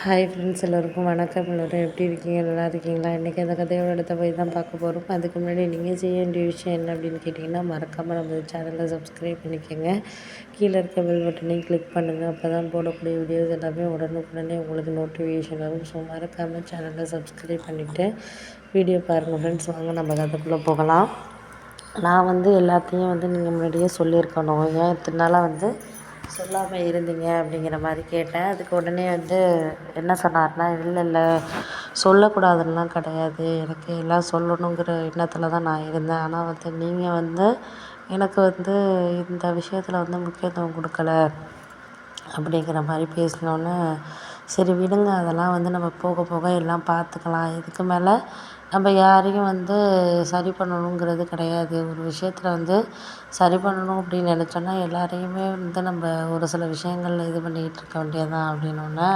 Hi friends, எல்லோருக்கும் வணக்கம். எல்லோரும் எப்படி இருக்கீங்க? நல்லா இருக்கீங்களா? இன்றைக்கி அந்த கதையோட இடத்த போய் தான் பார்க்க போகிறோம். அதுக்கு முன்னாடி நீங்கள் செய்ய வேண்டிய விஷயம் என்ன அப்படின்னு கேட்டிங்கன்னா, மறக்காமல் நம்ம சேனலை சப்ஸ்கிரைப் பண்ணிக்கோங்க. கீழே இருக்க பெல் பட்டனையும் கிளிக் பண்ணுங்கள். அப்போ தான் போடக்கூடிய வீடியோஸ் எல்லாமே உடனுக்குடனே உங்களுக்கு நோட்டிஃபிகேஷன் வரும். ஸோ மறக்காமல் சேனலை சப்ஸ்கிரைப் பண்ணிவிட்டு வீடியோ பாருங்கள் ஃப்ரெண்ட்ஸ். வாங்க நம்ம கதைக்குள்ளே போகலாம். நான் எல்லாத்தையும் நீங்கள் முன்னாடியே சொல்லியிருக்கணும். ஏன் இத்தனை நாளாக சொல்லாமல் இருந்தீங்க அப்படிங்கிற மாதிரி கேட்டேன். அதுக்கு உடனே என்ன சொன்னார்னா, இல்லை சொல்லக்கூடாதுன்னெலாம் கிடையாது, எனக்கு எல்லாம் சொல்லணுங்கிற எண்ணத்தில் தான் நான் இருந்தேன். ஆனால் நீங்கள் எனக்கு இந்த விஷயத்தில் முக்கியத்துவம் கொடுக்கல அப்படிங்கிற மாதிரி பேசினோன்னே, சரி விடுங்க, அதெல்லாம் நம்ம போக போக எல்லாம் பார்த்துக்கலாம். இதுக்கு மேலே நம்ம யாரையும் சரி பண்ணணுங்கிறது கிடையாது. ஒரு விஷயத்தில் சரி பண்ணணும் அப்படின்னு நினச்சோன்னா எல்லாரையுமே நம்ம ஒரு சில விஷயங்களில் இது பண்ணிக்கிட்டு இருக்க வேண்டியதுதான் அப்படின்னோடனே,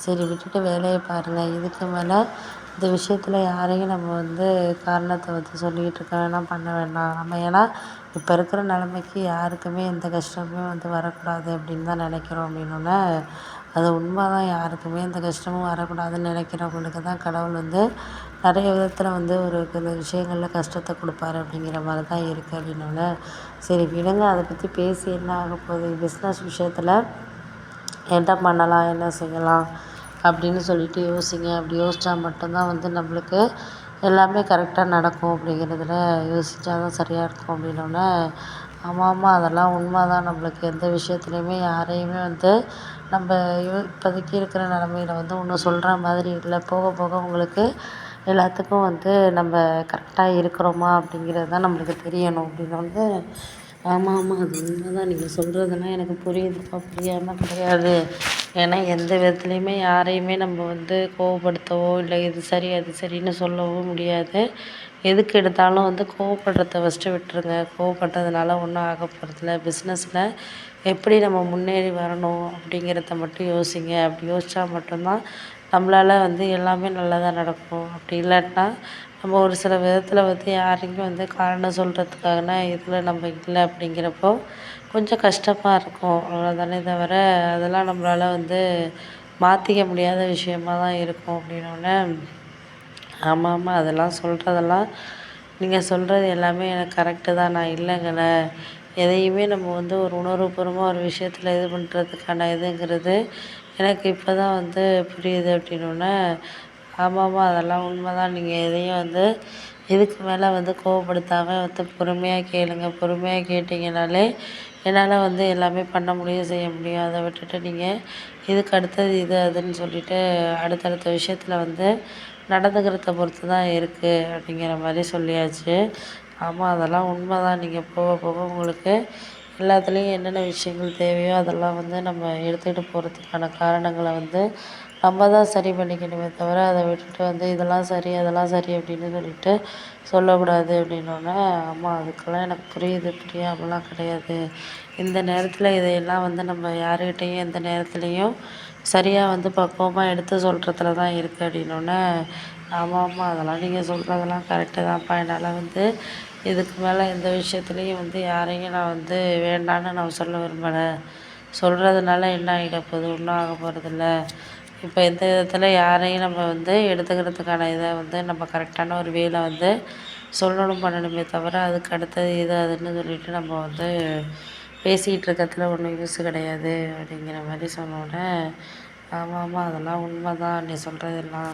சரி விட்டுட்டு வேலையை பாருங்கள். இதுக்கு மேலே இந்த விஷயத்தில் யாரையும் நம்ம காரணத்தை சொல்லிக்கிட்டு இருக்க வேணாம், பண்ண வேண்டாம். நம்ம ஏன்னா இப்போ இருக்கிற நிலைமைக்கு யாருக்குமே எந்த கஷ்டமுமே வரக்கூடாது அப்படின்னு தான் நினைக்கிறோம் அப்படின்னோடனே, அது உண்மை தான். யாருக்குமே எந்த கஷ்டமும் வரக்கூடாதுன்னு நினைக்கிறவங்களுக்கு தான் கடவுள் நிறைய விதத்தில் ஒரு சில விஷயங்களில் கஷ்டத்தை கொடுப்பாரு அப்படிங்கிற மாதிரி தான் இருக்குது அப்படின்னோடனே, சரி விடுங்க, அதை பற்றி பேசி என்ன ஆக போகுது, பிஸ்னஸ் விஷயத்தில் என்ன பண்ணலாம், என்ன செய்யலாம் அப்படின்னு சொல்லிட்டு யோசிங்க. அப்படி யோசித்தா மட்டும்தான் நம்மளுக்கு எல்லாமே கரெக்டாக நடக்கும் அப்படிங்கிறதுல யோசித்தா தான் சரியாக இருக்கும் அப்படின்னோடனே, ஆமாம் அதெல்லாம் உண்மை தான். நம்மளுக்கு எந்த விஷயத்துலையுமே யாரையுமே நம்ம இப்போதைக்கு இருக்கிற நிலமையில ஒன்றும் சொல்கிற மாதிரி இல்லை. போக போக உங்களுக்கு எல்லாத்துக்கும் நம்ம கரெக்டாக இருக்கிறோமா அப்படிங்கிறது தான் நம்மளுக்கு தெரியணும் அப்படின்னு ஆமாம் அது உண்மை தான். நீங்கள் சொல்கிறதெல்லாம் எனக்கு புரியுதுப்பா, புரியாமல் கிடையாது. ஏன்னா எந்த விதத்துலையுமே யாரையுமே நம்ம கோவப்படுத்தவோ இல்லை இது சரி அது சரின்னு சொல்லவோ முடியாது. எதுக்கு எடுத்தாலும் கோவப்படுறத ஃபஸ்ட்டு விட்டுருங்க. கோவப்படுறதுனால ஒன்றும் ஆக போகிறதில்ல. பிஸ்னஸில் எப்படி நம்ம முன்னேறி வரணும் அப்படிங்கிறத மட்டும் யோசிங்க. அப்படி யோசித்தா மட்டும்தான் நம்மளால் எல்லாமே நல்லதாக நடக்கும். அப்படி இல்லாட்டினா நம்ம ஒரு சில விதத்தில் யாரையும் காரணம் சொல்கிறதுக்கான இதில் நம்ம இல்லை அப்படிங்கிறப்போ கொஞ்சம் கஷ்டமாக இருக்கும். அவ்வளோதானே தவிர அதெல்லாம் நம்மளால் மாற்றிக்க முடியாத விஷயமா தான் இருக்கும் அப்படின்னோடனே, ஆமாம் அதெல்லாம் சொல்கிறதெல்லாம் நீங்கள் சொல்கிறது எல்லாமே எனக்கு கரெக்டு தான். நான் இல்லைங்கல, எதையுமே நம்ம ஒரு உணர்வுபூர்வமாக ஒரு விஷயத்தில் இது பண்ணுறதுக்கான இதுங்கிறது எனக்கு இப்போ தான் புரியுது அப்படின்னோடனே, ஆமாம் அதெல்லாம் உண்மை தான். நீங்கள் எதையும் இதுக்கு மேலே கோவப்படுத்தாமல் பொறுமையாக கேளுங்க. பொறுமையாக கேட்டிங்கனாலே என்னால் எல்லாமே பண்ண முடியும், செய்ய முடியும். அதை விட்டுட்டு நீங்கள் இதுக்கு அடுத்தது இது அதுன்னு சொல்லிவிட்டு அடுத்தடுத்த விஷயத்தில் நடந்துக்கிறத பொறுத்து தான் இருக்குது அப்படிங்கிற மாதிரி சொல்லியாச்சு. ஆமாம் அதெல்லாம் உண்மை தான். நீங்கள் போக போக உங்களுக்கு எல்லாத்துலேயும் என்னென்ன விஷயங்கள் தேவையோ அதெல்லாம் நம்ம எடுத்துக்கிட்டு போகிறதுக்கான காரணங்களை நம்ம தான் சரி பண்ணிக்கணுமே தவிர, அதை விட்டுட்டு இதெல்லாம் சரி அதெல்லாம் சரி அப்படின்னு சொல்லிட்டு சொல்லக்கூடாது அப்படின்னோடனே, ஆமாம் அதுக்கெல்லாம் எனக்கு புரியுது, புரியாமலாம் கிடையாது. இந்த நேரத்தில் இதையெல்லாம் நம்ம யாருக்கிட்டேயும் எந்த நேரத்துலையும் சரியாக பக்குவமாக எடுத்து சொல்கிறதுல தான் இருக்குது அப்படின்னோடனே, ஆமாம் அதெல்லாம் நீங்கள் சொல்கிறதெல்லாம் கரெக்டு தான்ப்பா. என்னால் இதுக்கு மேலே எந்த விஷயத்துலையும் யாரையும் நான் வேண்டான்னு நான் சொல்ல விரும்பலை. சொல்கிறதுனால என்ன ஆகிட போகுது, ஒன்றும் ஆக போகிறதில்ல. இப்போ எந்த விதத்தில் யாரையும் நம்ம எடுத்துக்கிறதுக்கான இதை நம்ம கரெக்டான ஒரு வேல சொல்லணும், பண்ணணுமே தவிர அதுக்கு அடுத்தது இது அதுன்னு சொல்லிட்டு நம்ம பேசிகிட்டு இருக்கிறதுல ஒன்றும் யூஸ் கிடையாது அப்படிங்கிற மாதிரி சொன்னோன்னே, ஆமாம் அதெல்லாம் உண்மை தான் நீ சொல்கிறதெல்லாம்